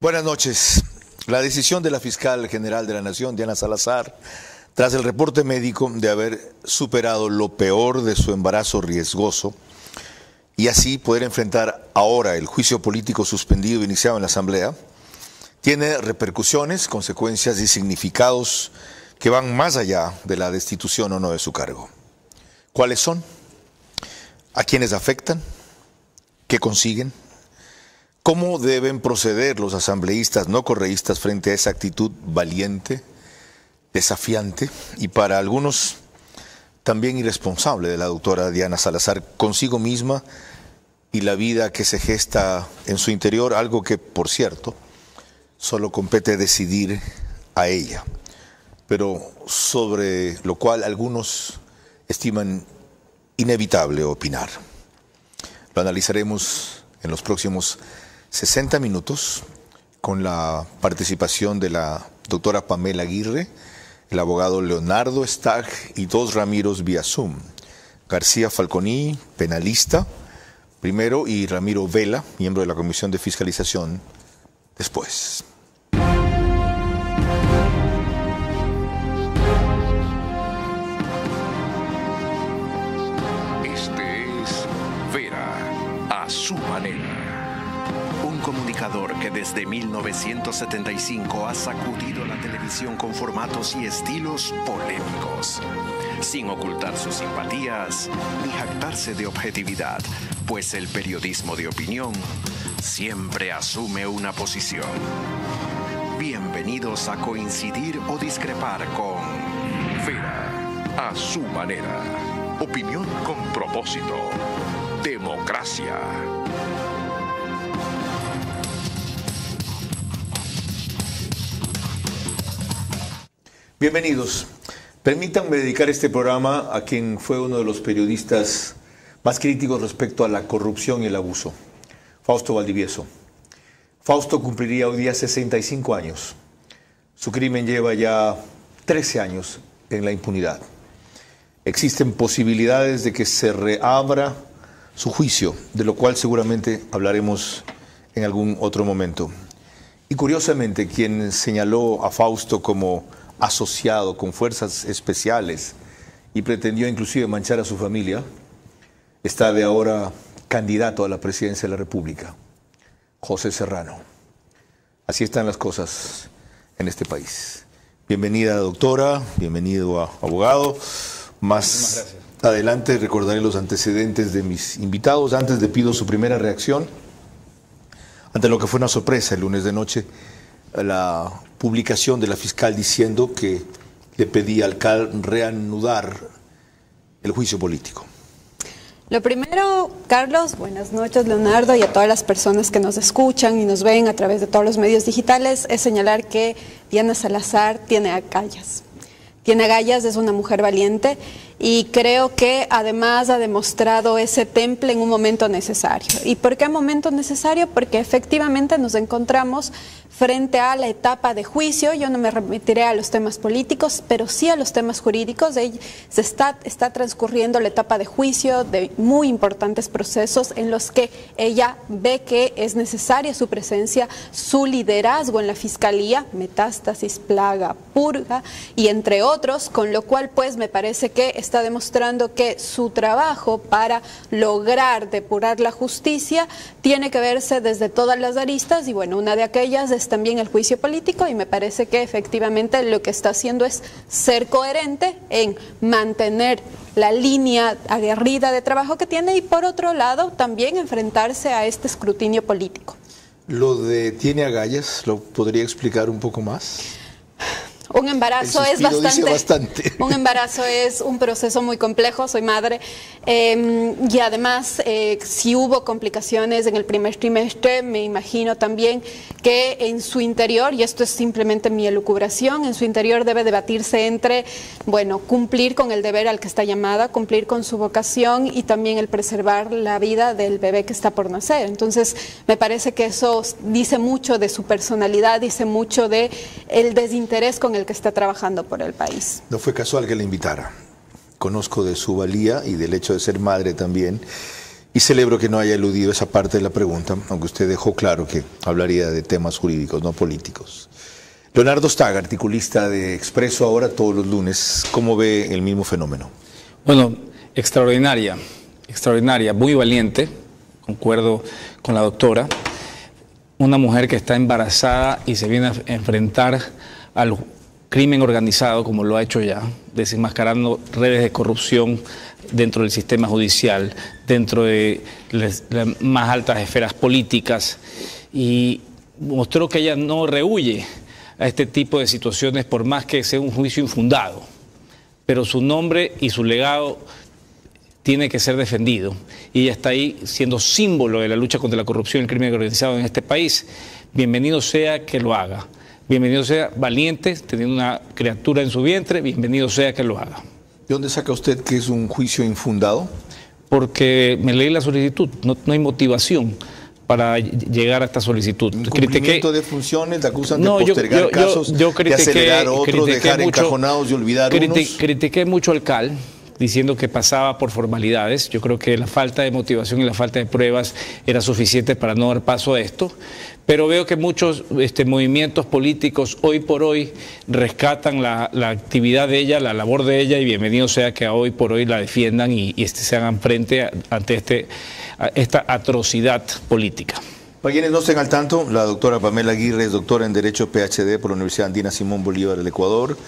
Buenas noches. La decisión de la fiscal general de la Nación, Diana Salazar, tras el reporte médico de haber superado lo peor de su embarazo riesgoso y así poder enfrentar ahora el juicio político suspendido iniciado en la Asamblea, tiene repercusiones, consecuencias y significados que van más allá de la destitución o no de su cargo. ¿Cuáles son? ¿A quiénes afectan? ¿Qué consiguen? ¿Cómo deben proceder los asambleístas no correístas frente a esa actitud valiente, desafiante y para algunos también irresponsable de la doctora Diana Salazar consigo misma y la vida que se gesta en su interior, algo que, por cierto, solo compete decidir a ella, pero sobre lo cual algunos estiman inevitable opinar? Lo analizaremos en los próximos 60 minutos con la participación de la doctora Pamela Aguirre, el abogado Leonardo Stag y dos Ramiros vía Zoom. García Falconi, penalista, primero, y Ramiro Vela, miembro de la Comisión de Fiscalización, después. Este es Vera a su manera. Un comunicador que desde 1975 ha sacudido la televisión con formatos y estilos polémicos, sin ocultar sus simpatías ni jactarse de objetividad, pues el periodismo de opinión siempre asume una posición. Bienvenidos a coincidir o discrepar con Vera a su manera. Opinión con propósito. Democracia. Bienvenidos. Permítanme dedicar este programa a quien fue uno de los periodistas más críticos respecto a la corrupción y el abuso, Fausto Valdivieso. Fausto cumpliría hoy día 65 años. Su crimen lleva ya 13 años en la impunidad. Existen posibilidades de que se reabra su juicio, de lo cual seguramente hablaremos en algún otro momento. Y curiosamente, quien señaló a Fausto como asociado con fuerzas especiales y pretendió inclusive manchar a su familia, está de ahora candidato a la presidencia de la República, José Serrano. Así están las cosas en este país. Bienvenida, doctora, bienvenido, abogado. Más adelante recordaré los antecedentes de mis invitados. Antes le pido su primera reacción ante lo que fue una sorpresa el lunes de noche, la publicación de la fiscal diciendo que le pedía al CAL reanudar el juicio político. Lo primero, Carlos, buenas noches, Leonardo, y a todas las personas que nos escuchan y nos ven a través de todos los medios digitales, es señalar que Diana Salazar tiene agallas. Tiene agallas, es una mujer valiente y creo que además ha demostrado ese temple en un momento necesario. ¿Y por qué momento necesario? Porque efectivamente nos encontramos frente a la etapa de juicio. Yo no me remitiré a los temas políticos, pero sí a los temas jurídicos. Se está transcurriendo la etapa de juicio de muy importantes procesos en los que ella ve que es necesaria su presencia, su liderazgo en la Fiscalía, Metástasis, Plaga, Purga y entre otros, con lo cual pues me parece que está demostrando que su trabajo para lograr depurar la justicia tiene que verse desde todas las aristas y bueno, una de aquellas es también el juicio político y me parece que efectivamente lo que está haciendo es ser coherente en mantener la línea aguerrida de trabajo que tiene y por otro lado también enfrentarse a este escrutinio político. Lo de tiene agallas, ¿lo podría explicar un poco más? Un embarazo es bastante. Un embarazo es un proceso muy complejo, soy madre, y además si hubo complicaciones en el primer trimestre, me imagino también que en su interior, y esto es simplemente mi elucubración, en su interior debe debatirse entre, bueno, cumplir con el deber al que está llamada, cumplir con su vocación y también el preservar la vida del bebé que está por nacer. Entonces, me parece que eso dice mucho de su personalidad, dice mucho de el desinterés con el que está trabajando por el país. No fue casual que la invitara. Conozco de su valía y del hecho de ser madre también. Y celebro que no haya eludido esa parte de la pregunta, aunque usted dejó claro que hablaría de temas jurídicos, no políticos. Leonardo Staga, articulista de Expreso ahora todos los lunes, ¿cómo ve el mismo fenómeno? Bueno, extraordinaria, muy valiente, concuerdo con la doctora. Una mujer que está embarazada y se viene a enfrentar al crimen organizado, como lo ha hecho ya, desenmascarando redes de corrupción dentro del sistema judicial, dentro de las más altas esferas políticas, y mostró que ella no rehúye a este tipo de situaciones por más que sea un juicio infundado, pero su nombre y su legado tiene que ser defendido, y ella está ahí siendo símbolo de la lucha contra la corrupción y el crimen organizado en este país. Bienvenido sea que lo haga, bienvenido sea valiente, teniendo una criatura en su vientre, bienvenido sea que lo haga. ¿De dónde saca usted que es un juicio infundado? Porque me leí la solicitud, no hay motivación para llegar a esta solicitud. ¿Incumplimiento de funciones? ¿Le acusan de postergar casos, de acelerar otros, dejar encajonados y olvidar unos? Critiqué mucho al CAL, diciendo que pasaba por formalidades. Yo creo que la falta de motivación y la falta de pruebas era suficiente para no dar paso a esto. Pero veo que muchos movimientos políticos hoy por hoy rescatan la actividad de ella, la labor de ella, y bienvenido sea que hoy por hoy la defiendan y se hagan frente ante esta atrocidad política. Para quienes no estén al tanto, la doctora Pamela Aguirre es doctora en Derecho PhD por la Universidad Andina Simón Bolívar del Ecuador.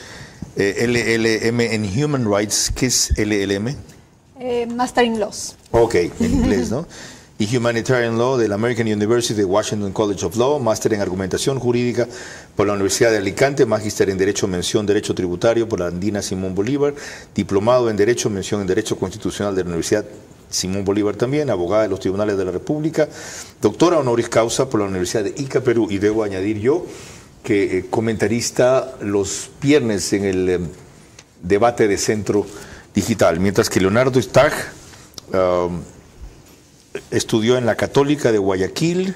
LLM en Human Rights. ¿Qué es LLM? Master in Laws. Ok, en inglés, ¿no? Y Humanitarian Law de la American University de Washington College of Law, máster en Argumentación Jurídica por la Universidad de Alicante, magíster en Derecho Mención Derecho Tributario por la Andina Simón Bolívar, diplomado en Derecho Mención en Derecho Constitucional de la Universidad Simón Bolívar también, abogada de los Tribunales de la República, doctora honoris causa por la Universidad de Ica, Perú, y debo añadir yo que comentarista los viernes en el debate de Centro Digital, mientras que Leonardo Stag estudió en la Católica de Guayaquil,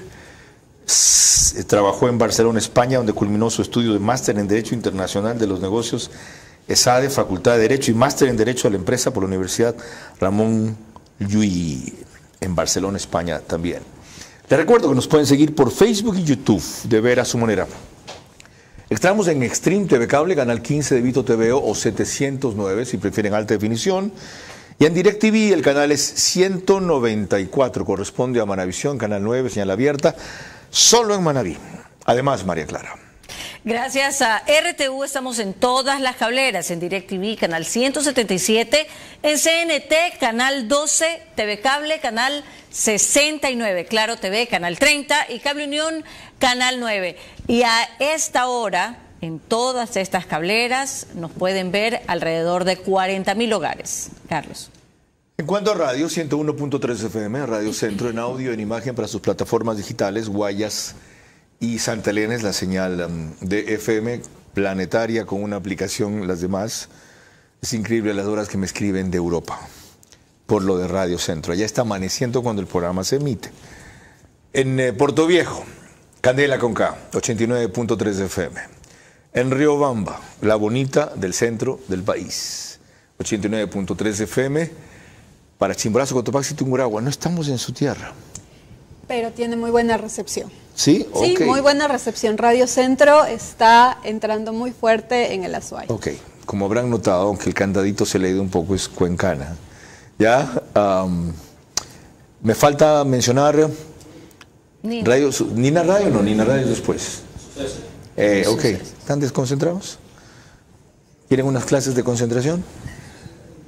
trabajó en Barcelona, España, donde culminó su estudio de máster en Derecho Internacional de los Negocios, ESADE, Facultad de Derecho, y máster en Derecho a la Empresa por la Universidad Ramón Llull, en Barcelona, España también. Les recuerdo que nos pueden seguir por Facebook y YouTube, de ver a su manera. Estamos en Extreme TV Cable, canal 15 de Vito TVO o 709 si prefieren alta definición. Y en DirecTV el canal es 194, corresponde a Manavisión, canal 9, señal abierta, solo en Manaví. Además, María Clara. Gracias a RTU estamos en todas las cableras, en DirecTV, canal 177, en CNT, canal 12, TV Cable, canal 69, Claro TV, canal 30 y Cable Unión, canal 9. Y a esta hora, en todas estas cableras, nos pueden ver alrededor de 40.000 hogares. Carlos. En cuanto a radio, 101.3 FM, Radio Centro en audio, en imagen para sus plataformas digitales, Guayas y Santa Elena es la señal de FM planetaria con una aplicación, las demás. Es increíble las horas que me escriben de Europa por lo de Radio Centro. Allá está amaneciendo cuando el programa se emite. En Puerto Viejo, Candela con K, 89.3 FM. En Riobamba, la bonita del centro del país, 89.3 FM. Para Chimborazo, Cotopaxi y Tungurahua, no estamos en su tierra. Pero tiene muy buena recepción. ¿Sí? Sí, okay. Muy buena recepción. Radio Centro está entrando muy fuerte en el Azuay. Ok, como habrán notado, aunque el candadito se le ha ido un poco, es cuencana. ¿Ya? Me falta mencionar... Nina. Radio, Nina Radio, no, Nina Radio después. Ok, ¿están desconcentrados? ¿Quieren unas clases de concentración?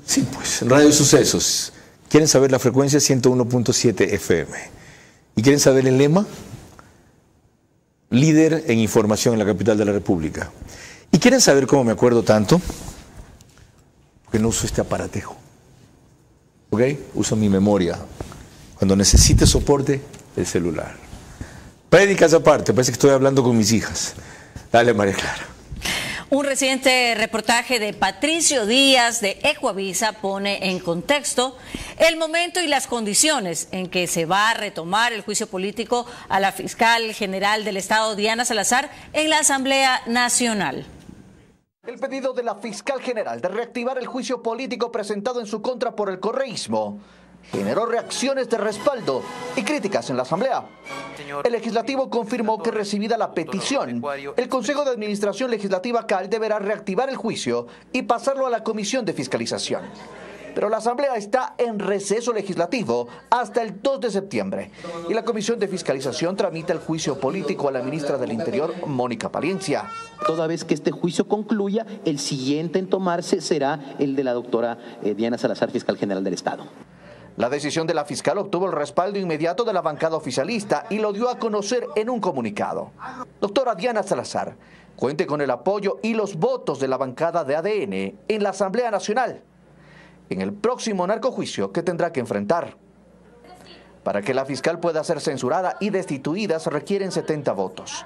Sí, pues, Radio Sucesos. ¿Quieren saber la frecuencia? 101.7 FM. ¿Y quieren saber el lema? Líder en información en la capital de la República. ¿Y quieren saber cómo me acuerdo tanto? Porque no uso este aparatejo. ¿Ok? Uso mi memoria. Cuando necesite soporte, el celular. Prédicas aparte, parece que estoy hablando con mis hijas. Dale, María Clara. Un reciente reportaje de Patricio Díaz de Ecuavisa pone en contexto el momento y las condiciones en que se va a retomar el juicio político a la fiscal general del Estado, Diana Salazar, en la Asamblea Nacional. El pedido de la fiscal general de reactivar el juicio político presentado en su contra por el correísmo generó reacciones de respaldo y críticas en la Asamblea. El Legislativo confirmó que recibida la petición, el Consejo de Administración Legislativa CAL deberá reactivar el juicio y pasarlo a la Comisión de Fiscalización. Pero la Asamblea está en receso legislativo hasta el 2 de septiembre y la Comisión de Fiscalización tramita el juicio político a la ministra del Interior, Mónica Palencia. Toda vez que este juicio concluya, el siguiente en tomarse será el de la doctora Diana Salazar, fiscal general del Estado. La decisión de la fiscal obtuvo el respaldo inmediato de la bancada oficialista y lo dio a conocer en un comunicado. Doctora Diana Salazar, cuente con el apoyo y los votos de la bancada de ADN en la Asamblea Nacional en el próximo narcojuicio que tendrá que enfrentar. Para que la fiscal pueda ser censurada y destituida se requieren 70 votos,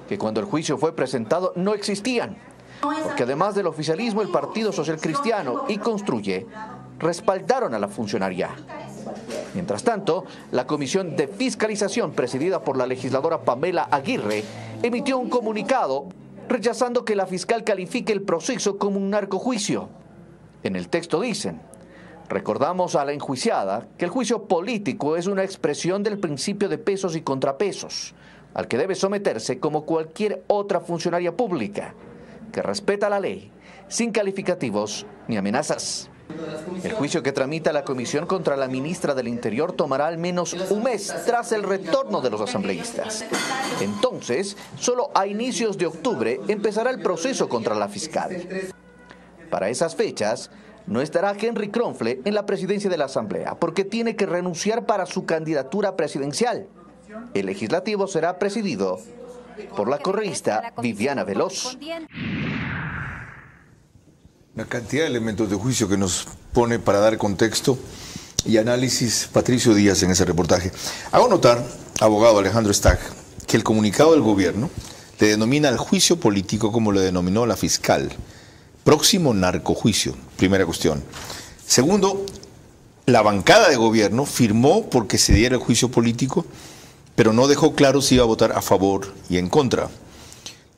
que cuando el juicio fue presentado no existían, porque además del oficialismo, el Partido Social Cristiano y Construye respaldaron a la funcionaria. Mientras tanto, la Comisión de Fiscalización, presidida por la legisladora Pamela Aguirre, emitió un comunicado rechazando que la fiscal califique el proceso como un narcojuicio. En el texto dicen: recordamos a la enjuiciada que el juicio político es una expresión del principio de pesos y contrapesos, al que debe someterse como cualquier otra funcionaria pública, que respeta la ley, sin calificativos ni amenazas. El juicio que tramita la comisión contra la ministra del Interior tomará al menos un mes tras el retorno de los asambleístas. Entonces, solo a inicios de octubre empezará el proceso contra la fiscal. Para esas fechas, no estará Henry Kronfle en la presidencia de la Asamblea, porque tiene que renunciar para su candidatura presidencial. El legislativo será presidido por la correísta Viviana Veloz. Una cantidad de elementos de juicio que nos pone para dar contexto y análisis Patricio Díaz en ese reportaje. Hago notar, abogado Alejandro Stagg, que el comunicado del gobierno le denomina al juicio político como le denominó la fiscal. Próximo narcojuicio, primera cuestión. Segundo, la bancada de gobierno firmó porque se diera el juicio político, pero no dejó claro si iba a votar a favor y en contra.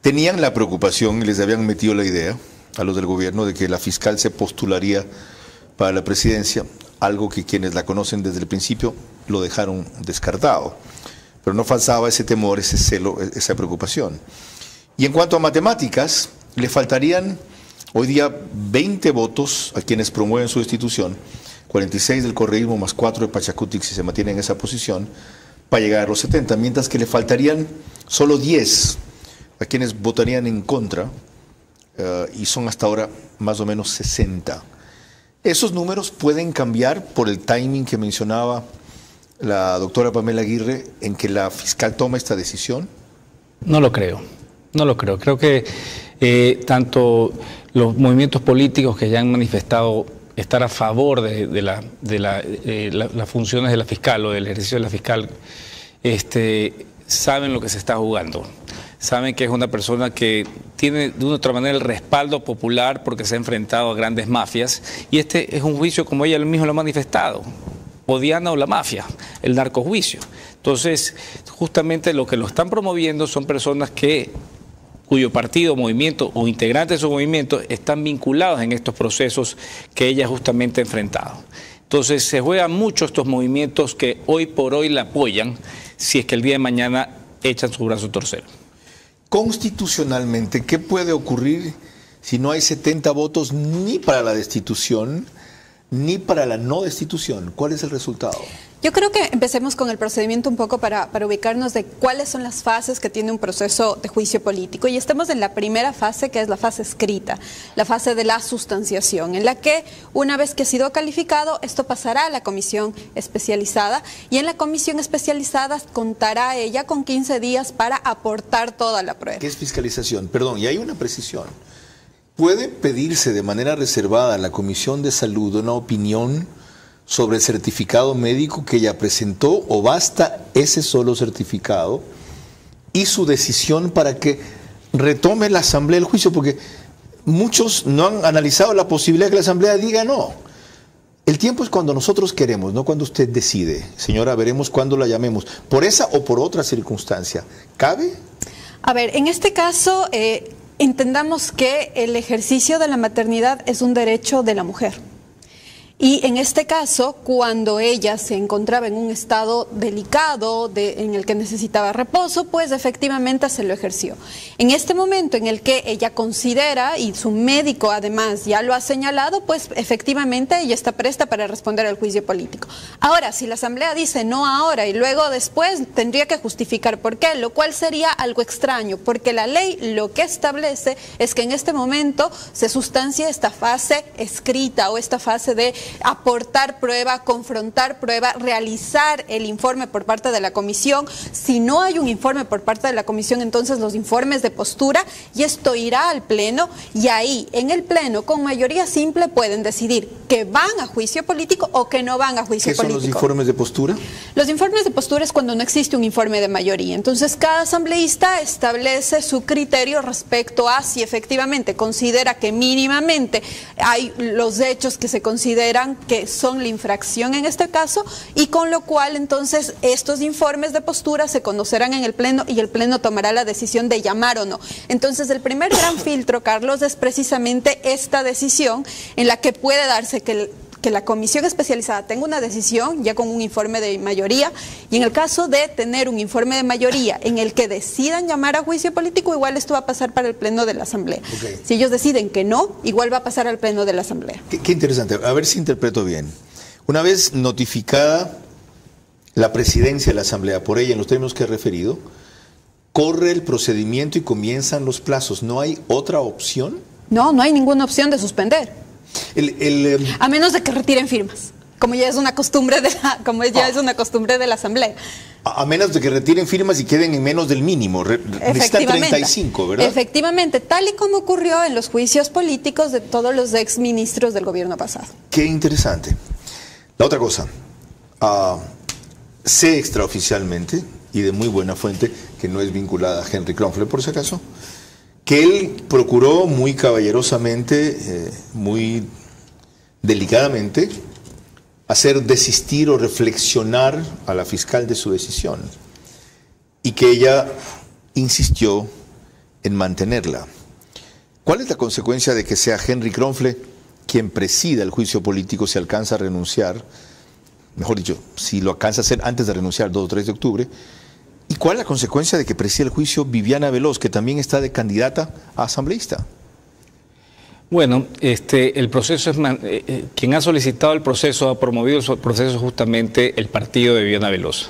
Tenían la preocupación y les habían metido la idea a los del gobierno de que la fiscal se postularía para la presidencia, algo que quienes la conocen desde el principio lo dejaron descartado. Pero no faltaba ese temor, ese celo, esa preocupación. Y en cuanto a matemáticas, le faltarían hoy día 20 votos a quienes promueven su destitución, 46 del correísmo más 4 de Pachacutic si se mantiene en esa posición, para llegar a los 70, mientras que le faltarían solo 10 a quienes votarían en contra, y son hasta ahora más o menos 60. Esos números pueden cambiar por el timing que mencionaba la doctora Pamela Aguirre en que la fiscal toma esta decisión. No lo creo, no lo creo. Creo que tanto los movimientos políticos que ya han manifestado estar a favor de las funciones de la fiscal o del ejercicio de la fiscal, saben lo que se está jugando. Saben que es una persona que tiene de una u otra manera el respaldo popular porque se ha enfrentado a grandes mafias, y este es un juicio, como ella misma lo ha manifestado, o Diana o la mafia, el narcojuicio. Entonces, justamente lo que lo están promoviendo son personas cuyo partido, movimiento o integrantes de su movimiento están vinculados en estos procesos que ella justamente ha enfrentado. Entonces, se juegan mucho estos movimientos que hoy por hoy la apoyan, si es que el día de mañana echan su brazo a torcer. Constitucionalmente, ¿qué puede ocurrir si no hay 70 votos ni para la destitución ni para la no destitución? ¿Cuál es el resultado? Yo creo que empecemos con el procedimiento un poco para ubicarnos de cuáles son las fases que tiene un proceso de juicio político. Y estamos en la primera fase, que es la fase escrita, la fase de la sustanciación, en la que una vez que ha sido calificado, esto pasará a la comisión especializada, y en la comisión especializada contará ella con 15 días para aportar toda la prueba. ¿Qué es fiscalización? Perdón, y hay una precisión. ¿Puede pedirse de manera reservada a la Comisión de Salud una opinión sobre el certificado médico que ella presentó, o basta ese solo certificado y su decisión para que retome la Asamblea el juicio? Porque muchos no han analizado la posibilidad de que la Asamblea diga no. El tiempo es cuando nosotros queremos, no cuando usted decide. Señora, veremos cuándo la llamemos. ¿Por esa o por otra circunstancia? ¿Cabe? A ver, en este caso, entendamos que el ejercicio de la maternidad es un derecho de la mujer. Y en este caso, cuando ella se encontraba en un estado delicado en el que necesitaba reposo, pues efectivamente se lo ejerció. En este momento en el que ella considera, y su médico además ya lo ha señalado, pues efectivamente ella está presta para responder al juicio político. Ahora, si la Asamblea dice no ahora y luego después, tendría que justificar por qué, lo cual sería algo extraño, porque la ley lo que establece es que en este momento se sustancia esta fase escrita o esta fase de aportar prueba, confrontar prueba, realizar el informe por parte de la comisión. Si no hay un informe por parte de la comisión, entonces los informes de postura, y esto irá al pleno, y ahí en el pleno con mayoría simple pueden decidir que van a juicio político o que no van a juicio político. ¿Qué son los informes de postura? Los informes de postura es cuando no existe un informe de mayoría. Entonces cada asambleísta establece su criterio respecto a si efectivamente considera que mínimamente hay los hechos que se consideran que son la infracción en este caso, y con lo cual entonces estos informes de postura se conocerán en el pleno y el pleno tomará la decisión de llamar o no. Entonces el primer gran filtro, Carlos, es precisamente esta decisión en la que puede darse que la comisión especializada tenga una decisión ya con un informe de mayoría, y en el caso de tener un informe de mayoría en el que decidan llamar a juicio político, igual esto va a pasar para el pleno de la Asamblea. Okay. Si ellos deciden que no, igual va a pasar al pleno de la Asamblea. Qué interesante, a ver si interpreto bien. Una vez notificada la presidencia de la Asamblea por ella en los términos que he referido, corre el procedimiento y comienzan los plazos. ¿No hay otra opción? No, no hay ninguna opción de suspender. A menos de que retiren firmas, como ya es una costumbre de la Asamblea. A menos de que retiren firmas y queden en menos del mínimo. Necesitan 35, ¿verdad? Efectivamente, tal y como ocurrió en los juicios políticos de todos los exministros del gobierno pasado. Qué interesante. La otra cosa, sé extraoficialmente y de muy buena fuente, que no es vinculada a Henry Kronfler por si acaso, que él procuró muy caballerosamente, muy delicadamente, hacer desistir o reflexionar a la fiscal de su decisión, y que ella insistió en mantenerla. ¿Cuál es la consecuencia de que sea Henry Kronfler quien presida el juicio político si alcanza a renunciar? Mejor dicho, si lo alcanza a hacer antes de renunciar, 2 o 3 de octubre, ¿y cuál es la consecuencia de que presida el juicio Viviana Veloz, que también está de candidata a asambleísta? Bueno, el proceso es quien ha solicitado el proceso, ha promovido el proceso justamente el partido de Viviana Veloz.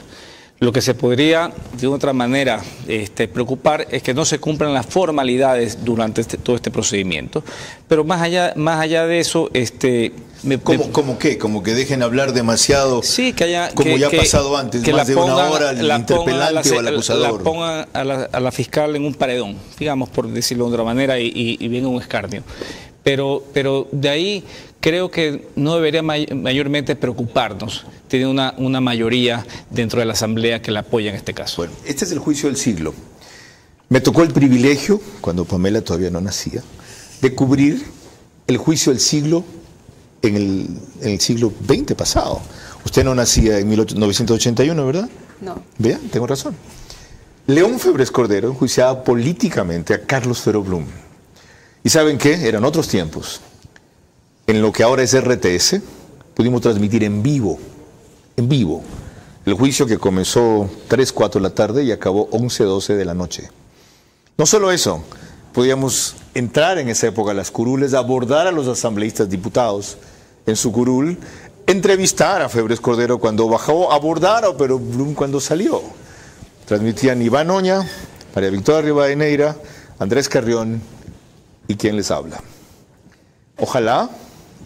Lo que se podría de otra manera preocupar es que no se cumplan las formalidades durante todo este procedimiento. Pero más allá de eso, ¿Cómo qué? ¿Como que dejen hablar demasiado? Sí, que haya... Como ya ha pasado antes, más de una hora al interpelante o al acusador. La pongan a la fiscal en un paredón, digamos, por decirlo de otra manera, y venga un escarnio. Pero de ahí creo que no debería mayormente preocuparnos. Tiene una mayoría dentro de la Asamblea que la apoya en este caso. Bueno, este es el juicio del siglo. Me tocó el privilegio, cuando Pamela todavía no nacía, de cubrir el juicio del siglo en el siglo XX pasado. Usted no nacía en 1981, ¿verdad? No. Vean, tengo razón. León Febres Cordero enjuiciaba políticamente a Carlos Fero Blum. ¿Y saben qué? Eran otros tiempos. En lo que ahora es RTS, pudimos transmitir en vivo, el juicio que comenzó 3, 4 de la tarde y acabó 11, 12 de la noche. No solo eso, podíamos entrar en esa época a las curules, abordar a los asambleístas diputados en su curul, entrevistar a Febres Cordero cuando bajó, abordar a Fero Blum cuando salió. Transmitían Iván Oña, María Victoria Rivadeneira, Andrés Carrión y quien les habla. Ojalá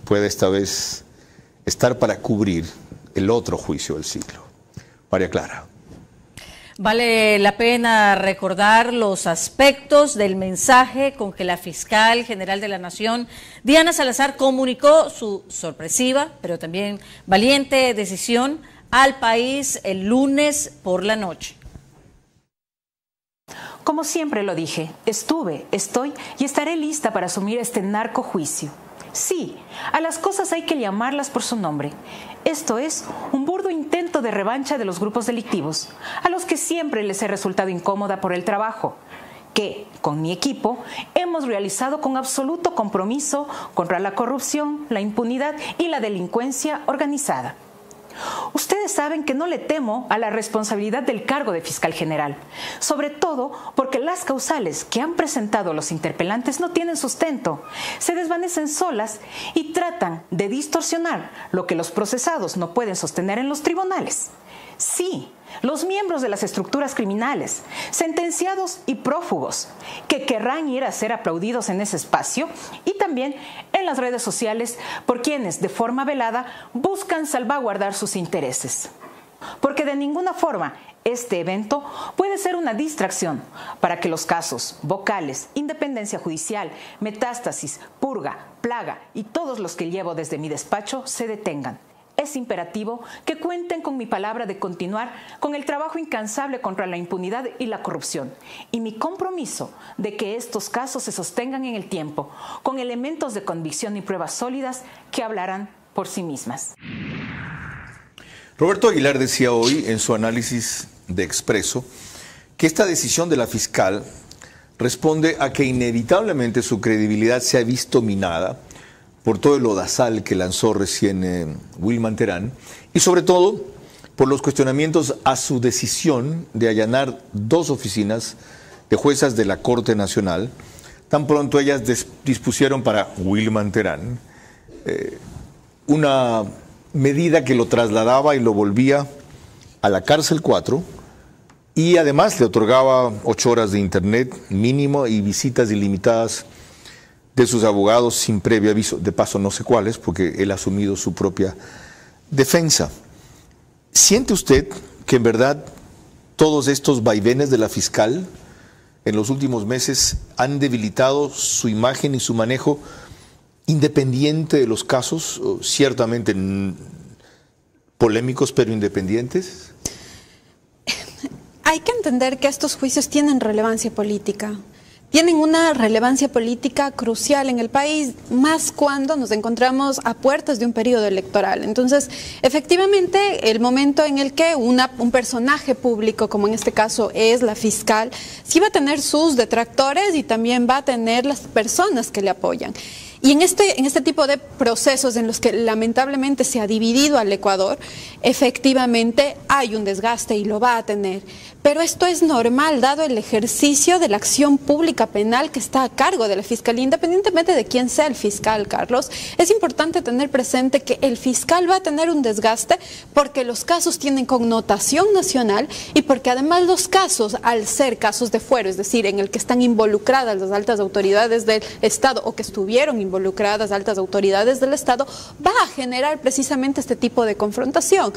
pueda esta vez estar para cubrir el otro juicio del siglo. María Clara. Vale la pena recordar los aspectos del mensaje con que la fiscal general de la Nación, Diana Salazar, comunicó su sorpresiva, pero también valiente decisión al país el lunes por la noche. Como siempre lo dije, estuve, estoy y estaré lista para asumir este narcojuicio. Sí, a las cosas hay que llamarlas por su nombre. Esto es un burdo intento de revancha de los grupos delictivos, a los que siempre les he resultado incómoda por el trabajo. que, con mi equipo, hemos realizado con absoluto compromiso contra la corrupción, la impunidad y la delincuencia organizada. Ustedes saben que no le temo a la responsabilidad del cargo de fiscal general, sobre todo porque las causales que han presentado los interpelantes no tienen sustento, se desvanecen solas y tratan de distorsionar lo que los procesados no pueden sostener en los tribunales. Sí, los miembros de las estructuras criminales, sentenciados y prófugos, que querrán ir a ser aplaudidos en ese espacio y también en las redes sociales por quienes de forma velada buscan salvaguardar sus intereses. Porque de ninguna forma este evento puede ser una distracción para que los casos vocales, independencia judicial, metástasis, purga, plaga y todos los que llevo desde mi despacho se detengan. Es imperativo que cuenten con mi palabra de continuar con el trabajo incansable contra la impunidad y la corrupción y mi compromiso de que estos casos se sostengan en el tiempo con elementos de convicción y pruebas sólidas que hablarán por sí mismas. Roberto Aguilar decía hoy en su análisis de Expreso que esta decisión de la fiscal responde a que inevitablemente su credibilidad se ha visto minada por todo el lodazal que lanzó recién Wilman Terán y sobre todo por los cuestionamientos a su decisión de allanar 2 oficinas de juezas de la Corte Nacional, tan pronto ellas dispusieron para Wilman Terán una medida que lo trasladaba y lo volvía a la cárcel 4 y además le otorgaba 8 horas de internet mínimo y visitas ilimitadas de sus abogados sin previo aviso, de paso no sé cuáles, porque él ha asumido su propia defensa. ¿Siente usted que en verdad todos estos vaivenes de la fiscal en los últimos meses han debilitado su imagen y su manejo independiente de los casos, ciertamente polémicos pero independientes? Hay que entender que estos juicios tienen relevancia política. Tienen una relevancia política crucial en el país, más cuando nos encontramos a puertas de un periodo electoral. Entonces, efectivamente, el momento en el que un personaje público, como en este caso es la fiscal, sí va a tener sus detractores y también va a tener las personas que le apoyan. Y en este tipo de procesos en los que lamentablemente se ha dividido al Ecuador, efectivamente hay un desgaste y lo va a tener. Pero esto es normal, dado el ejercicio de la acción pública penal que está a cargo de la Fiscalía, independientemente de quién sea el fiscal, Carlos. Es importante tener presente que el fiscal va a tener un desgaste porque los casos tienen connotación nacional y porque además los casos, al ser casos de fuero, es decir, en el que están involucradas las altas autoridades del Estado o que estuvieron involucradas altas autoridades del Estado, va a generar precisamente este tipo de confrontación.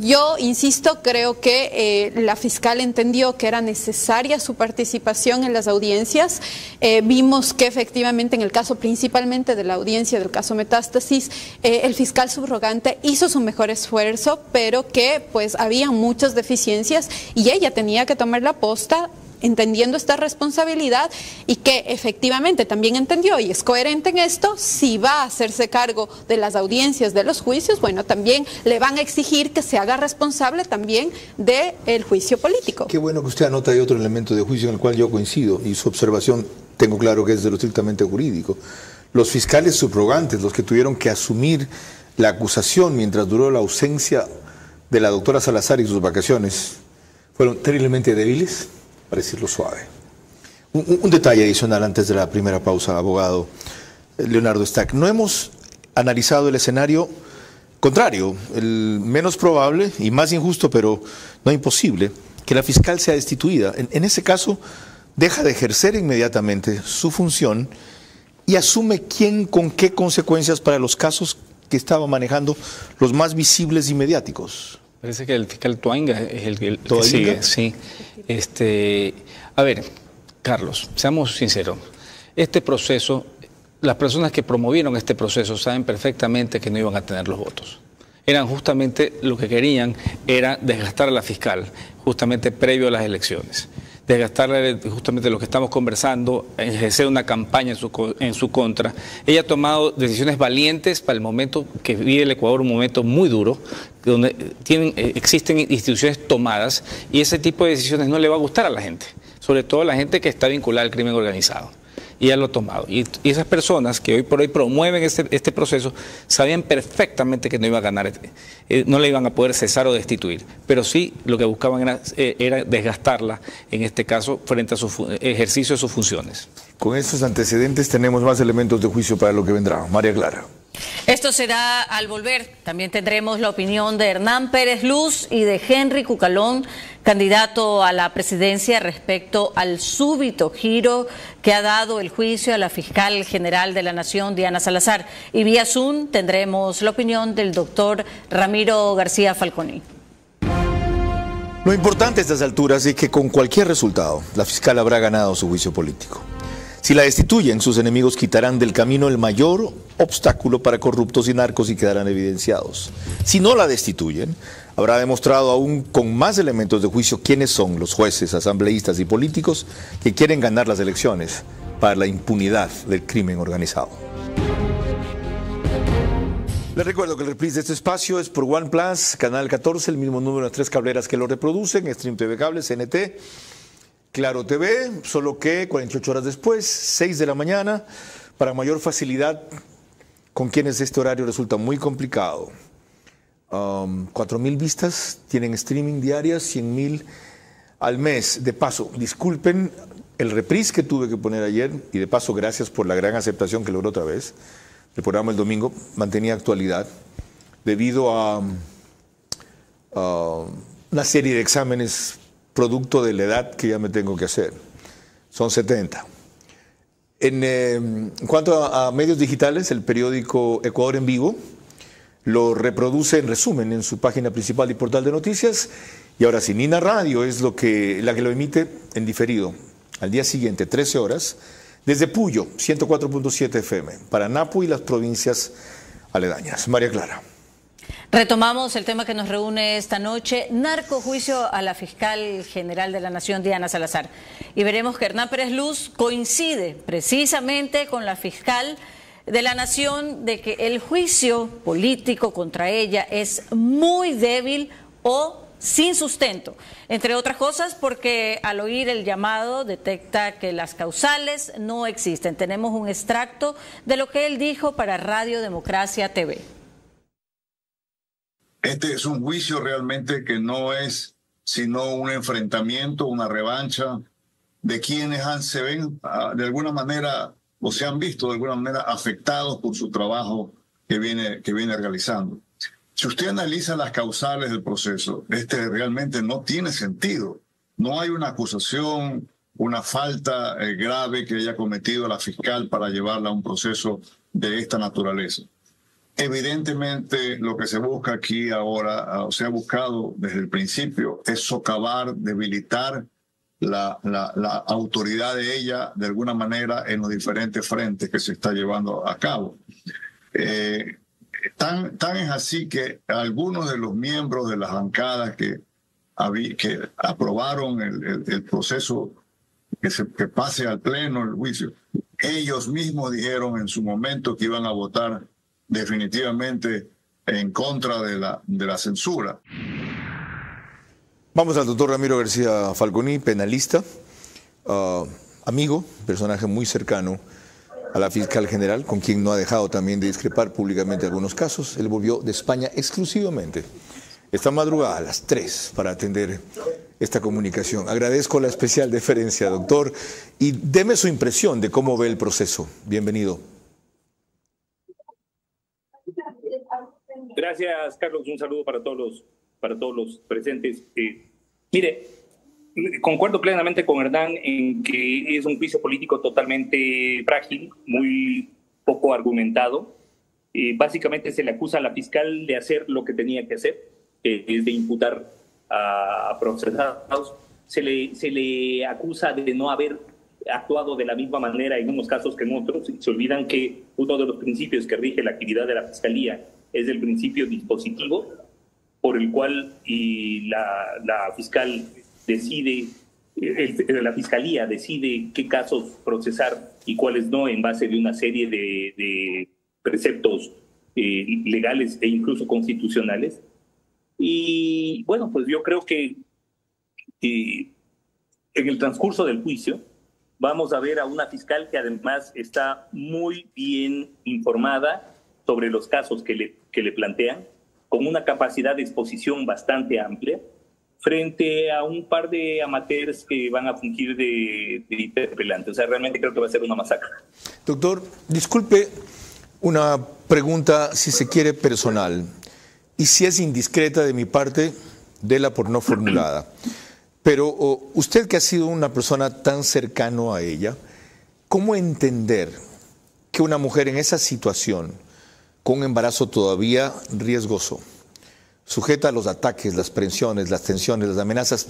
Yo insisto, creo que la fiscal entendió que era necesaria su participación en las audiencias. Vimos que efectivamente en el caso principalmente de la audiencia del caso Metástasis, el fiscal subrogante hizo su mejor esfuerzo, pero que pues había muchas deficiencias y ella tenía que tomar la posta entendiendo esta responsabilidad y que efectivamente también entendió y es coherente en esto. Si va a hacerse cargo de las audiencias, de los juicios, bueno, también le van a exigir que se haga responsable también del juicio político. Qué bueno que usted anota ahí otro elemento de juicio en el cual yo coincido y su observación tengo claro que es de lo estrictamente jurídico. Los fiscales subrogantes, los que tuvieron que asumir la acusación mientras duró la ausencia de la doctora Salazar y sus vacaciones, fueron terriblemente débiles, para decirlo suave. Un detalle adicional antes de la primera pausa, abogado Leonardo Stack. No hemos analizado el escenario contrario, el menos probable y más injusto, pero no imposible, que la fiscal sea destituida. En ese caso, deja de ejercer inmediatamente su función y asume quién con qué consecuencias para los casos que estaba manejando, los más visibles y mediáticos. Parece que el fiscal Toainga es el que sigue, sí. A ver, Carlos, seamos sinceros. Este proceso, las personas que promovieron este proceso saben perfectamente que no iban a tener los votos. Eran justamente lo que querían, era desgastar a la fiscal, justamente previo a las elecciones. Desgastarle justamente lo que estamos conversando, ejercer una campaña en su contra. Ella ha tomado decisiones valientes para el momento que vive el Ecuador, un momento muy duro, donde existen instituciones tomadas y ese tipo de decisiones no le va a gustar a la gente. sobre todo la gente que está vinculada al crimen organizado. Y ya lo ha tomado. Y esas personas que hoy por hoy promueven este proceso sabían perfectamente que no iba a ganar, no le iban a poder cesar o destituir, pero sí lo que buscaban era desgastarla, en este caso, frente a su ejercicio de sus funciones. Con estos antecedentes tenemos más elementos de juicio para lo que vendrá. María Clara. Esto será al volver. También tendremos la opinión de Hernán Pérez Luz y de Henry Cucalón, candidato a la presidencia, respecto al súbito giro que ha dado el juicio a la fiscal general de la Nación, Diana Salazar. Y vía Zoom tendremos la opinión del doctor Ramiro García Falconi. Lo importante a estas alturas es que con cualquier resultado, la fiscal habrá ganado su juicio político. Si la destituyen, sus enemigos quitarán del camino el mayor obstáculo para corruptos y narcos y quedarán evidenciados. Si no la destituyen, habrá demostrado aún con más elementos de juicio quiénes son los jueces, asambleístas y políticos que quieren ganar las elecciones para la impunidad del crimen organizado. Les recuerdo que el reprise de este espacio es por OnePlus, Canal 14, el mismo número de las 3 cableras que lo reproducen, Stream TV Cable, CNT, Claro TV, solo que 48 horas después, 6 de la mañana, para mayor facilidad con quienes este horario resulta muy complicado. 4.000 vistas tienen streaming diarias, 100.000 al mes. De paso, disculpen el reprise que tuve que poner ayer y de paso gracias por la gran aceptación que logró otra vez. El programa el domingo mantenía actualidad debido a una serie de exámenes producto de la edad que ya me tengo que hacer. Son 70. En cuanto a medios digitales, el periódico Ecuador en Vivo lo reproduce en resumen en su página principal y portal de noticias. Y ahora sí, Nina Radio es la que lo emite en diferido al día siguiente, 13 horas, desde Puyo, 104.7 FM, para Napo y las provincias aledañas. María Clara. Retomamos el tema que nos reúne esta noche, narcojuicio a la fiscal general de la Nación, Diana Salazar. Y veremos que Hernán Pérez Luz coincide precisamente con la fiscal de la Nación de que el juicio político contra ella es muy débil o sin sustento, entre otras cosas porque al oír el llamado detecta que las causales no existen. Tenemos un extracto de lo que él dijo para Radio Democracia TV. Este es un juicio realmente que no es sino un enfrentamiento, una revancha de quienes se ven de alguna manera o se han visto de alguna manera afectados por su trabajo que viene realizando. Si usted analiza las causales del proceso, realmente no tiene sentido. No hay una acusación, una falta grave que haya cometido la fiscal para llevarla a un proceso de esta naturaleza. Evidentemente, lo que se busca aquí ahora, o se ha buscado desde el principio, es socavar, debilitar la autoridad de ella de alguna manera en los diferentes frentes que se está llevando a cabo. Tan es así que algunos de los miembros de las bancadas que aprobaron el proceso que pase al pleno el juicio, ellos mismos dijeron en su momento que iban a votar definitivamente en contra de la censura. Vamos al doctor Ramiro García Falconi, penalista, amigo, personaje muy cercano a la fiscal general, con quien no ha dejado también de discrepar públicamente algunos casos. Él volvió de España exclusivamente esta madrugada a las 3 para atender esta comunicación. Agradezco la especial deferencia, doctor, y deme su impresión de cómo ve el proceso. Bienvenido. Gracias, Carlos. Un saludo para todos los presentes. Mire, concuerdo plenamente con Hernán en que es un juicio político totalmente frágil, muy poco argumentado. Básicamente se le acusa a la fiscal de hacer lo que tenía que hacer, es de imputar a procesados. Se le acusa de no haber actuado de la misma manera en unos casos que en otros. Se olvidan que uno de los principios que rige la actividad de la fiscalía es el principio dispositivo, por el cual la fiscal decide, la fiscalía decide qué casos procesar y cuáles no en base de una serie de preceptos legales e incluso constitucionales. Y bueno, pues yo creo que en el transcurso del juicio vamos a ver a una fiscal que además está muy bien informada sobre los casos que le plantean, con una capacidad de exposición bastante amplia, frente a un par de amateurs que van a fungir de interpelantes. O sea, realmente creo que va a ser una masacre. Doctor, disculpe una pregunta, si se quiere, personal. Y si es indiscreta de mi parte, déla por no formulada. Pero usted, que ha sido una persona tan cercano a ella, ¿cómo entender que una mujer en esa situación, con un embarazo todavía riesgoso, sujeta a los ataques, las presiones, las tensiones, las amenazas,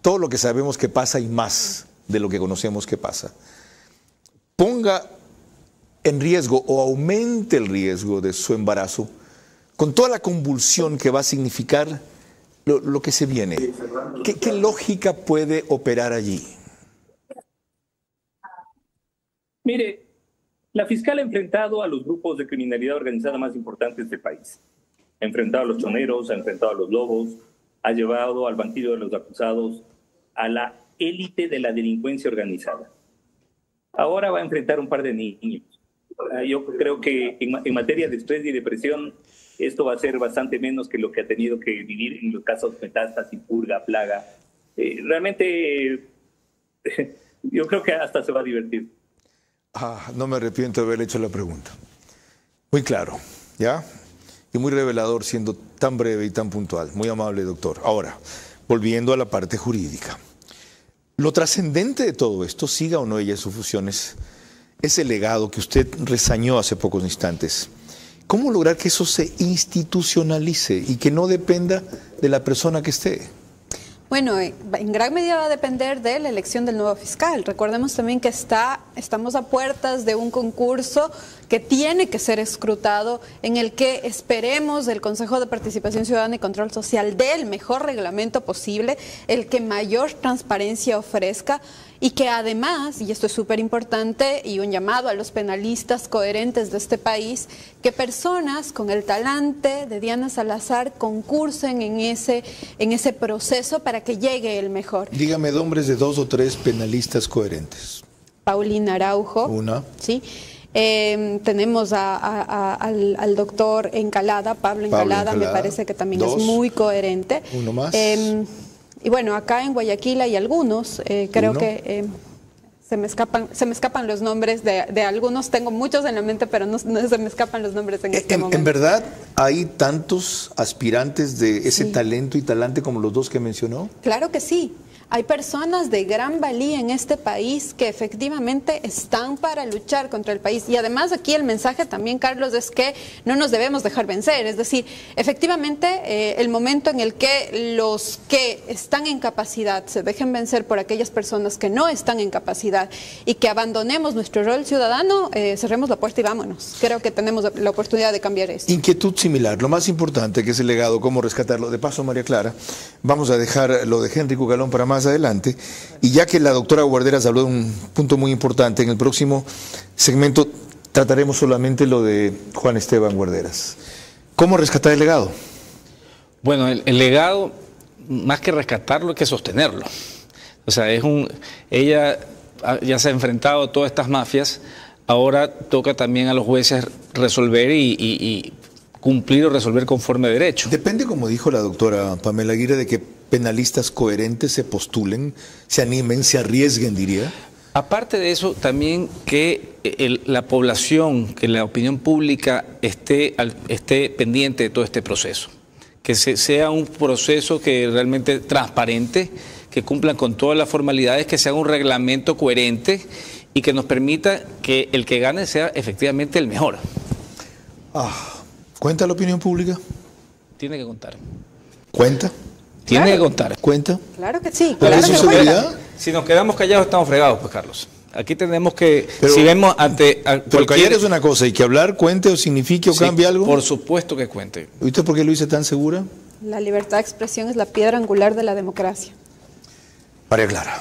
todo lo que sabemos que pasa y más de lo que conocemos que pasa, ponga en riesgo o aumente el riesgo de su embarazo, con toda la convulsión que va a significar lo que se viene? ¿Qué lógica puede operar allí? Mire, la fiscal ha enfrentado a los grupos de criminalidad organizada más importantes del país. Ha enfrentado a los choneros, ha enfrentado a los lobos, ha llevado al banquillo de los acusados a la élite de la delincuencia organizada. Ahora va a enfrentar un par de niños. Yo creo que en materia de estrés y depresión, esto va a ser bastante menos que lo que ha tenido que vivir en los casos Metástasis, Purga, Plaga. Realmente, yo creo que hasta se va a divertir. No me arrepiento de haber hecho la pregunta. Muy claro, ¿ya? Y muy revelador, siendo tan breve y tan puntual. Muy amable, doctor. Ahora, volviendo a la parte jurídica. Lo trascendente de todo esto, siga o no ella sus funciones, es el legado que usted reseñó hace pocos instantes. ¿Cómo lograr que eso se institucionalice y que no dependa de la persona que esté? Bueno, en gran medida va a depender de la elección del nuevo fiscal. Recordemos también que estamos a puertas de un concurso que tiene que ser escrutado, en el que esperemos del Consejo de Participación Ciudadana y Control Social dé el mejor reglamento posible, el que mayor transparencia ofrezca, y que además, y esto es súper importante, y un llamado a los penalistas coherentes de este país, que personas con el talante de Diana Salazar concursen en ese proceso para que llegue el mejor. Dígame nombres de 2 o 3 penalistas coherentes. Paulina Araujo. Una. Sí. Tenemos al doctor Encalada, Pablo Encalada, me parece que también 2. Es muy coherente. Uno más. Y bueno, acá en Guayaquil hay algunos, creo que se me escapan los nombres de algunos, tengo muchos en la mente, pero no se me escapan los nombres en este momento. ¿En verdad hay tantos aspirantes de ese talento y talante como los 2 que mencionó? Claro que sí. Hay personas de gran valía en este país que efectivamente están para luchar contra el país. Y además aquí el mensaje también, Carlos, es que no nos debemos dejar vencer. Es decir, efectivamente el momento en el que los que están en capacidad se dejen vencer por aquellas personas que no están en capacidad y que abandonemos nuestro rol ciudadano, cerremos la puerta y vámonos. Creo que tenemos la oportunidad de cambiar esto. Inquietud similar. Lo más importante, que es el legado, cómo rescatarlo. De paso, María Clara, vamos a dejar lo de Henry Cucalón para más adelante, y ya que la doctora Guarderas habló de un punto muy importante, en el próximo segmento trataremos solamente lo de Juan Esteban Guarderas. ¿Cómo rescatar el legado? Bueno, el legado, más que rescatarlo, hay que sostenerlo. O sea, ella ya se ha enfrentado a todas estas mafias, ahora toca también a los jueces resolver y cumplir o resolver conforme a derecho. Depende, como dijo la doctora Pamela Aguirre, de que penalistas coherentes se postulen, se animen, se arriesguen, diría. Aparte de eso, también que la población, que la opinión pública esté pendiente de todo este proceso. Que sea un proceso que realmente transparente, que cumplan con todas las formalidades, que sea un reglamento coherente y que nos permita que el que gane sea efectivamente el mejor. ¿Cuenta la opinión pública? Tiene que contar. ¿Cuenta? Tiene que contar. ¿Cuenta? Claro que sí. Claro que cuenta. Si nos quedamos callados estamos fregados, pues, Carlos. Aquí tenemos que, pero, si vemos ante... Pero callar es una cosa, y que hablar cuente o signifique o cambie algo. Por supuesto que cuente. ¿Usted por qué lo dice tan segura? La libertad de expresión es la piedra angular de la democracia. María Clara.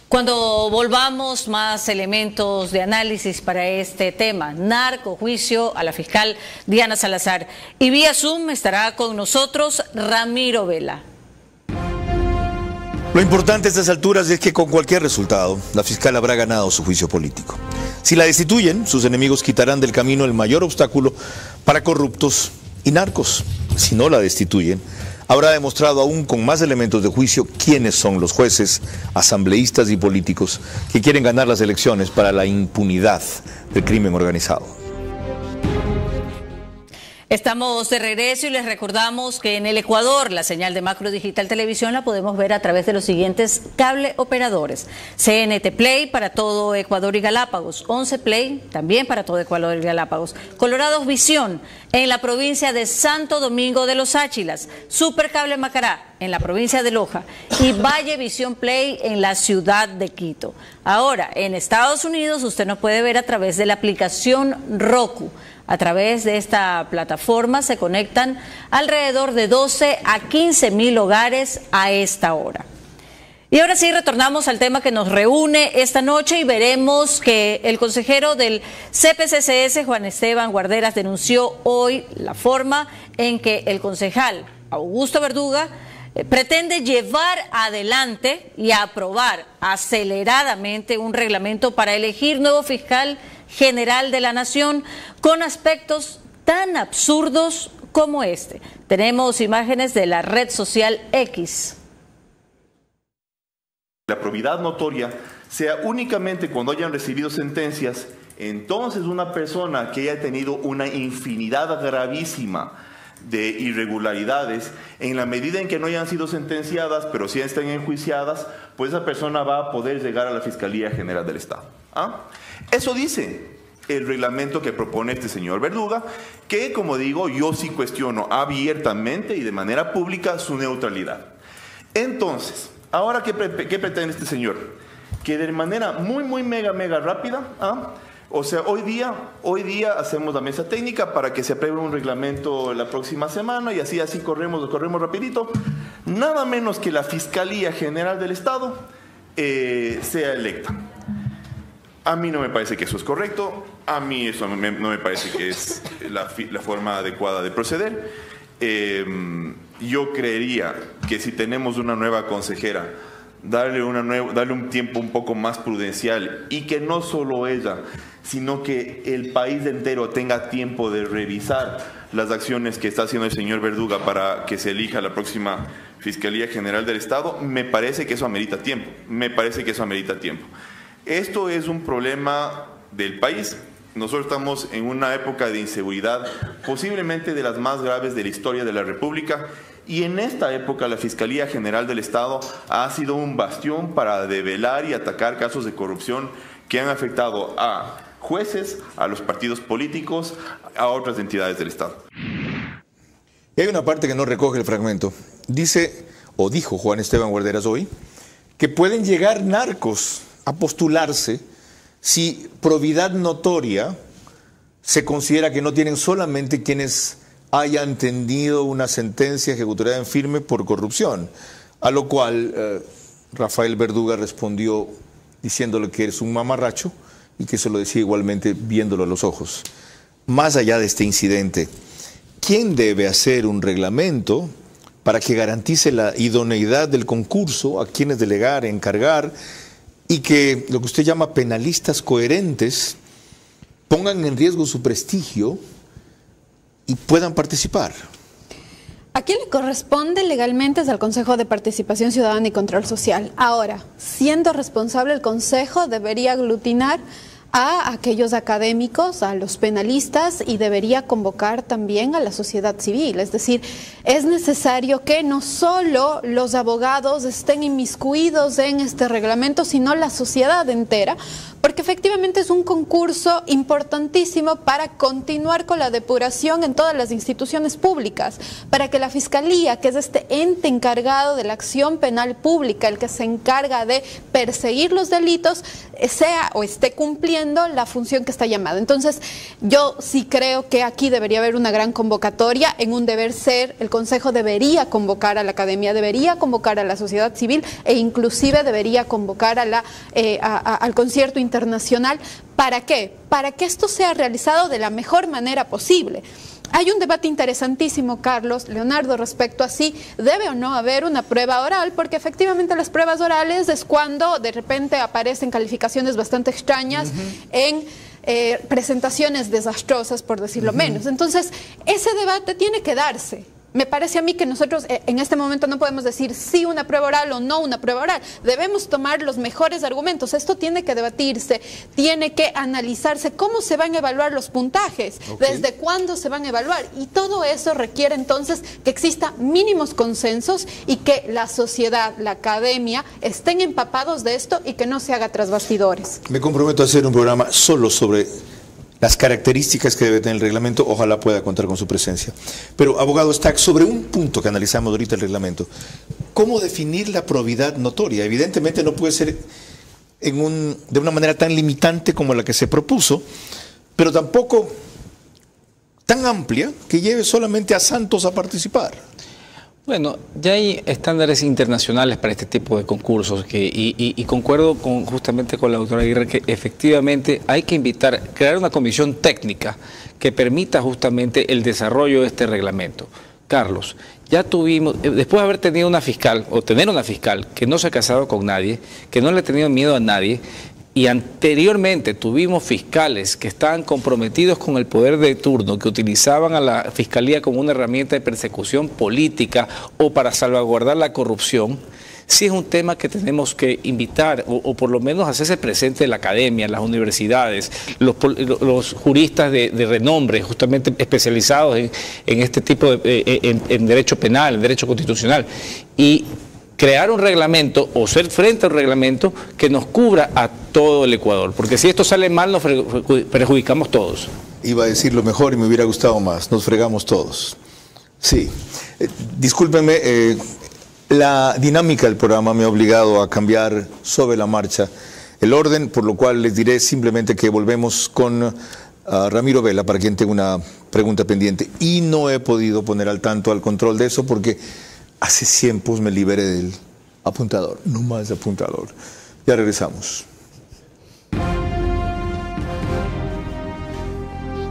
Cuando volvamos, más elementos de análisis para este tema. Narcojuicio a la fiscal Diana Salazar. Y vía Zoom estará con nosotros Ramiro Vela. Lo importante a estas alturas es que con cualquier resultado, la fiscal habrá ganado su juicio político. Si la destituyen, sus enemigos quitarán del camino el mayor obstáculo para corruptos y narcos. Si no la destituyen, habrá demostrado aún con más elementos de juicio quiénes son los jueces, asambleístas y políticos que quieren ganar las elecciones para la impunidad del crimen organizado. Estamos de regreso y les recordamos que en el Ecuador la señal de Macro Digital Televisión la podemos ver a través de los siguientes cable operadores. CNT Play para todo Ecuador y Galápagos, 11 Play también para todo Ecuador y Galápagos, Colorados Visión en la provincia de Santo Domingo de los Áchilas, Supercable Macará en la provincia de Loja y Valle Visión Play en la ciudad de Quito. Ahora, en Estados Unidos usted nos puede ver a través de la aplicación Roku. A través de esta plataforma se conectan alrededor de 12 a 15 mil hogares a esta hora. Y ahora sí retornamos al tema que nos reúne esta noche y veremos que el consejero del CPCCS, Juan Esteban Guarderas, denunció hoy la forma en que el concejal Augusto Verduga pretende llevar adelante y aprobar aceleradamente un reglamento para elegir nuevo fiscal general de la Nación con aspectos tan absurdos como este. Tenemos imágenes de la red social X. La probidad notoria sea únicamente cuando hayan recibido sentencias, entonces una persona que haya tenido una infinidad gravísima de irregularidades, en la medida en que no hayan sido sentenciadas, pero sí estén enjuiciadas, pues esa persona va a poder llegar a la Fiscalía General del Estado. Eso dice el reglamento que propone este señor Verduga, que, como digo, yo sí cuestiono abiertamente y de manera pública su neutralidad. Entonces, ahora, ¿qué pretende este señor? Que de manera muy mega rápida, o sea, hoy día hacemos la mesa técnica para que se apruebe un reglamento la próxima semana y así corremos rapidito. Nada menos que la Fiscalía General del Estado sea electa. A mí no me parece que eso es correcto, a mí eso no me parece que es la forma adecuada de proceder. Yo creería que si tenemos una nueva consejera, darle un tiempo un poco más prudencial y que no solo ella, sino que el país entero tenga tiempo de revisar las acciones que está haciendo el señor Verduga para que se elija la próxima Fiscalía General del Estado, me parece que eso amerita tiempo, Esto es un problema del país. Nosotros estamos en una época de inseguridad, posiblemente de las más graves de la historia de la República, y en esta época la Fiscalía General del Estado ha sido un bastión para develar y atacar casos de corrupción que han afectado a jueces, a los partidos políticos, a otras entidades del Estado. Y hay una parte que no recoge el fragmento. Dice, o dijo Juan Esteban Guarderas hoy, que pueden llegar narcos a postularse si probidad notoria se considera que no tienen solamente quienes hayan tendido una sentencia ejecutoria en firme por corrupción, a lo cual Rafael Verduga respondió diciéndole que es un mamarracho y que se lo decía igualmente viéndolo a los ojos. Más allá de este incidente, ¿quién debe hacer un reglamento para que garantice la idoneidad del concurso, a quienes delegar, encargar, y que lo que usted llama penalistas coherentes pongan en riesgo su prestigio y puedan participar? ¿A quién le corresponde legalmente? Es al Consejo de Participación Ciudadana y Control Social. Ahora, siendo responsable, el Consejo debería aglutinar a aquellos académicos, a los penalistas, y debería convocar también a la sociedad civil. Es decir, es necesario que no solo los abogados estén inmiscuidos en este reglamento, sino la sociedad entera, porque efectivamente es un concurso importantísimo para continuar con la depuración en todas las instituciones públicas, para que la Fiscalía, que es este ente encargado de la acción penal pública, el que se encarga de perseguir los delitos, sea o esté cumpliendo la función que está llamada. Entonces, yo sí creo que aquí debería haber una gran convocatoria, en un deber ser. El Consejo debería convocar a la academia, debería convocar a la sociedad civil e inclusive debería convocar a al concierto internacional. ¿Para qué? Para que esto sea realizado de la mejor manera posible. hay un debate interesantísimo, Carlos, Leonardo, respecto a si debe o no haber una prueba oral, porque efectivamente las pruebas orales es cuando de repente aparecen calificaciones bastante extrañas en presentaciones desastrosas, por decirlo menos. Entonces, ese debate tiene que darse. Me parece a mí que nosotros en este momento no podemos decir sí una prueba oral o no una prueba oral. Debemos tomar los mejores argumentos. Esto tiene que debatirse, tiene que analizarse cómo se van a evaluar los puntajes, desde cuándo se van a evaluar. Y todo eso requiere entonces que exista mínimos consensos y que la sociedad, la academia, estén empapados de esto y que no se haga tras bastidores. Me comprometo a hacer un programa solo sobre las características que debe tener el reglamento. Ojalá pueda contar con su presencia. Pero, abogado Stack, sobre un punto que analizamos ahorita el reglamento, ¿cómo definir la probidad notoria? Evidentemente no puede ser de una manera tan limitante como la que se propuso, pero tampoco tan amplia que lleve solamente a santos a participar. Bueno, ya hay estándares internacionales para este tipo de concursos y concuerdo justamente con la doctora Aguirre que efectivamente hay que crear una comisión técnica que permita justamente el desarrollo de este reglamento. Carlos, ya tuvimos, después de haber tenido una fiscal o tener una fiscal que no se ha casado con nadie, que no le ha tenido miedo a nadie, y anteriormente tuvimos fiscales que estaban comprometidos con el poder de turno, que utilizaban a la fiscalía como una herramienta de persecución política o para salvaguardar la corrupción, sí es un tema que tenemos que invitar o por lo menos hacerse presente en la academia, en las universidades, los juristas de renombre, justamente especializados en este tipo de en derecho penal, en derecho constitucional, y crear un reglamento o ser frente a un reglamento que nos cubra a todo el Ecuador, porque si esto sale mal nos perjudicamos todos. Iba a decir lo mejor y me hubiera gustado más, nos fregamos todos. Sí, discúlpenme, la dinámica del programa me ha obligado a cambiar sobre la marcha el orden, por lo cual les diré simplemente que volvemos con Ramiro Vela, para quien tengo una pregunta pendiente, y no he podido poner al tanto al control de eso porque hace tiempos me liberé del apuntador, no más apuntador. Ya regresamos.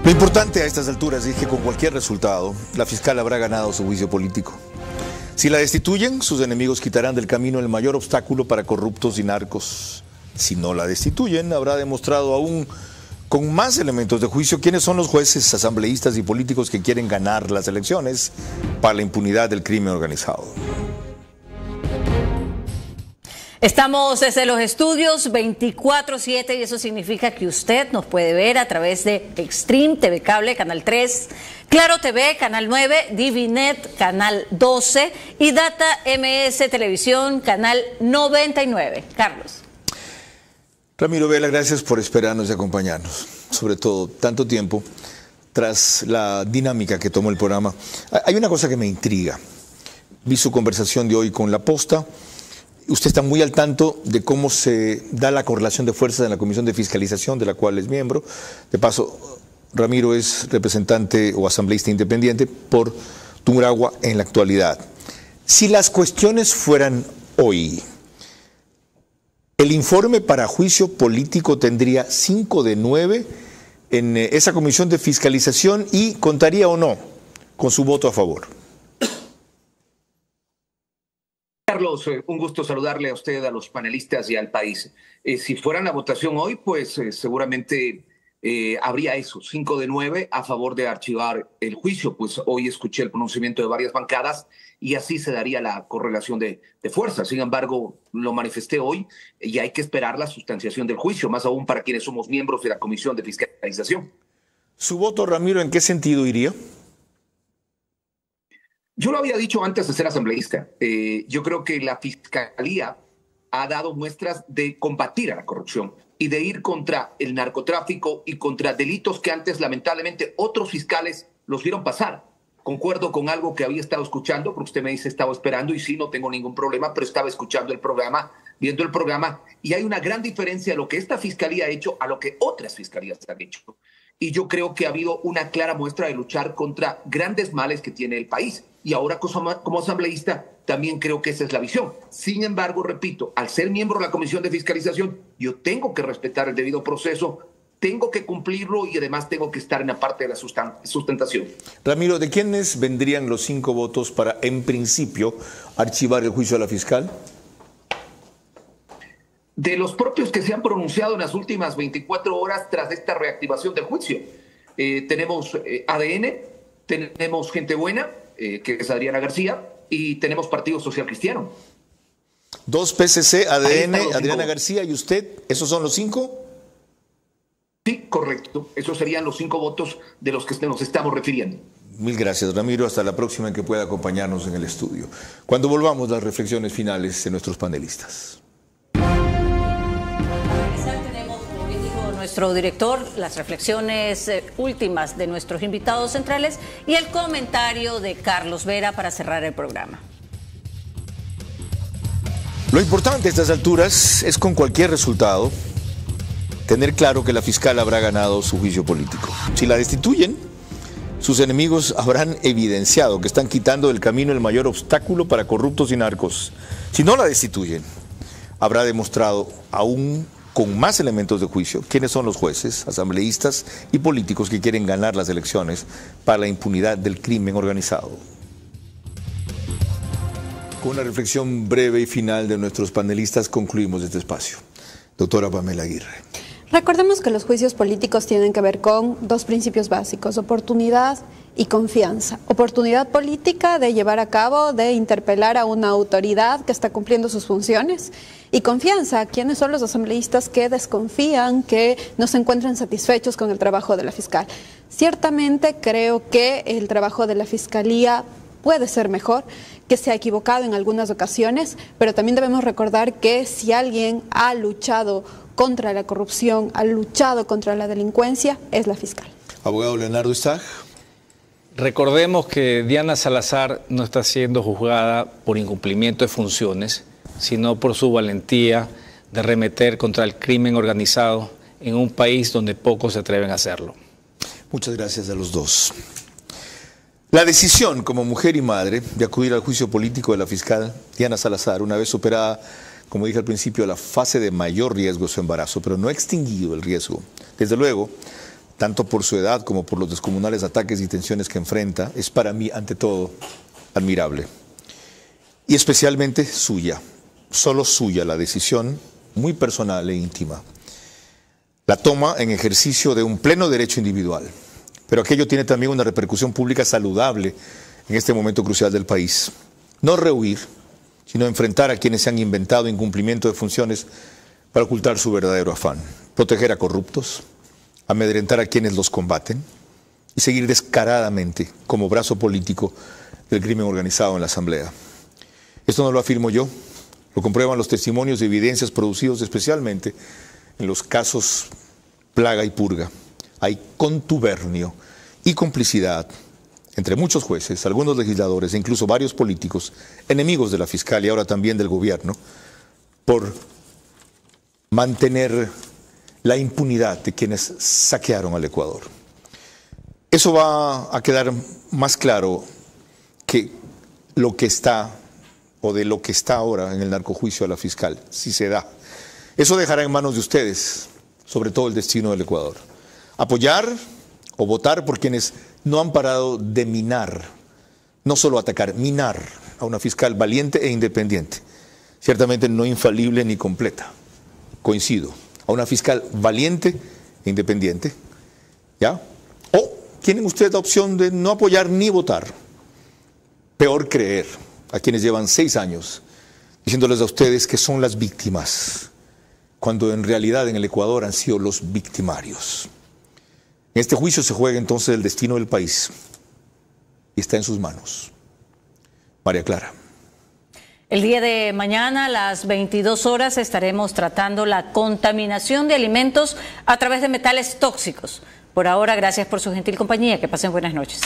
Lo importante a estas alturas es que con cualquier resultado, la fiscal habrá ganado su juicio político. Si la destituyen, sus enemigos quitarán del camino el mayor obstáculo para corruptos y narcos. Si no la destituyen, habrá demostrado aún con más elementos de juicio quiénes son los jueces, asambleístas y políticos que quieren ganar las elecciones para la impunidad del crimen organizado. Estamos desde los estudios 24/7 y eso significa que usted nos puede ver a través de Extreme TV Cable, Canal 3, Claro TV, Canal 9, Divinet, Canal 12 y Data MS Televisión, Canal 99. Carlos. Ramiro Vela, gracias por esperarnos y acompañarnos, sobre todo tanto tiempo tras la dinámica que tomó el programa. Hay una cosa que me intriga. Vi su conversación de hoy con La Posta. Usted está muy al tanto de cómo se da la correlación de fuerzas en la Comisión de Fiscalización, de la cual es miembro. De paso, Ramiro es representante o asambleísta independiente por Tungurahua en la actualidad. Si las cuestiones fueran hoy, el informe para juicio político tendría 5 de 9 en esa comisión de fiscalización y contaría o no con su voto a favor. Carlos, un gusto saludarle a usted, a los panelistas y al país. Si fuera la votación hoy, pues seguramente habría eso, 5 de 9 a favor de archivar el juicio. Pues hoy escuché el pronunciamiento de varias bancadas y así se daría la correlación de fuerzas. Sin embargo, lo manifesté hoy y hay que esperar la sustanciación del juicio, más aún para quienes somos miembros de la Comisión de Fiscalización. ¿Su voto, Ramiro, en qué sentido iría? Yo lo había dicho antes de ser asambleísta. Yo creo que la Fiscalía ha dado muestras de combatir a la corrupción y de ir contra el narcotráfico y contra delitos que antes, lamentablemente, otros fiscales los vieron pasar. Concuerdo con algo que había estado escuchando, porque usted me dice estaba esperando y sí, no tengo ningún problema, pero estaba escuchando el programa, viendo el programa, y hay una gran diferencia de lo que esta Fiscalía ha hecho a lo que otras fiscalías han hecho. Y yo creo que ha habido una clara muestra de luchar contra grandes males que tiene el país. Y ahora como asambleísta también creo que esa es la visión. Sin embargo, repito, al ser miembro de la Comisión de Fiscalización, yo tengo que respetar el debido proceso tengo que cumplirlo y además tengo que estar en la parte de la sustentación. Ramiro, ¿de quiénes vendrían los 5 votos para, en principio, archivar el juicio a la fiscal? De los propios que se han pronunciado en las últimas 24 horas tras esta reactivación del juicio. Tenemos ADN, tenemos Gente Buena, que es Adriana García, y tenemos Partido Social Cristiano. 2 PSC, ADN, Adriana García y usted, ¿esos son los 5? Sí, correcto. Esos serían los 5 votos de los que nos estamos refiriendo. Mil gracias, Ramiro. Hasta la próxima en que pueda acompañarnos en el estudio. Cuando volvamos, las reflexiones finales de nuestros panelistas. Nuestro director, las reflexiones últimas de nuestros invitados centrales y el comentario de Carlos Vera para cerrar el programa. Lo importante a estas alturas es, con cualquier resultado, tener claro que la fiscal habrá ganado su juicio político. Si la destituyen, sus enemigos habrán evidenciado que están quitando del camino el mayor obstáculo para corruptos y narcos. Si no la destituyen, habrá demostrado aún con más elementos de juicio quiénes son los jueces, asambleístas y políticos que quieren ganar las elecciones para la impunidad del crimen organizado. Con una reflexión breve y final de nuestros panelistas concluimos este espacio. Doctora Pamela Aguirre. Recordemos que los juicios políticos tienen que ver con 2 principios básicos: oportunidad y confianza. Oportunidad política de llevar a cabo, de interpelar a una autoridad que está cumpliendo sus funciones, y confianza, ¿quiénes son los asambleístas que desconfían, que no se encuentran satisfechos con el trabajo de la fiscal? Ciertamente creo que el trabajo de la Fiscalía puede ser mejor, que se ha equivocado en algunas ocasiones, pero también debemos recordar que si alguien ha luchado contra la corrupción, ha luchado contra la delincuencia, es la fiscal. Abogado Leonardo Stag. Recordemos que Diana Salazar no está siendo juzgada por incumplimiento de funciones, sino por su valentía de arremeter contra el crimen organizado en un país donde pocos se atreven a hacerlo. Muchas gracias a los dos. La decisión como mujer y madre de acudir al juicio político de la fiscal Diana Salazar, una vez superada, como dije al principio, la fase de mayor riesgo de su embarazo, pero no ha extinguido el riesgo. Desde luego, tanto por su edad como por los descomunales ataques y tensiones que enfrenta, es para mí, ante todo, admirable. Y especialmente suya, solo suya, la decisión muy personal e íntima. La toma en ejercicio de un pleno derecho individual. Pero aquello tiene también una repercusión pública saludable en este momento crucial del país. No rehuir, sino enfrentar a quienes se han inventado incumplimiento de funciones para ocultar su verdadero afán. Proteger a corruptos, amedrentar a quienes los combaten y seguir descaradamente como brazo político del crimen organizado en la Asamblea. Esto no lo afirmo yo, lo comprueban los testimonios y evidencias producidos especialmente en los casos Plaga y Purga. Hay contubernio y complicidad entre muchos jueces, algunos legisladores e incluso varios políticos, enemigos de la fiscal y ahora también del gobierno, por mantener la impunidad de quienes saquearon al Ecuador. Eso va a quedar más claro que lo que está, o de lo que está ahora en el narcojuicio a la fiscal, si se da. Eso dejará en manos de ustedes, sobre todo el destino del Ecuador. Apoyar o votar por quienes no han parado de minar, no solo atacar, minar a una fiscal valiente e independiente, ciertamente no infalible ni completa. Coincido, a una fiscal valiente e independiente, ¿ya? O tienen ustedes la opción de no apoyar ni votar. Peor creer a quienes llevan 6 años diciéndoles a ustedes que son las víctimas, cuando en realidad en el Ecuador han sido los victimarios. En este juicio se juega entonces el destino del país y está en sus manos. María Clara. El día de mañana a las 22 horas estaremos tratando la contaminación de alimentos a través de metales tóxicos. Por ahora, gracias por su gentil compañía. Que pasen buenas noches.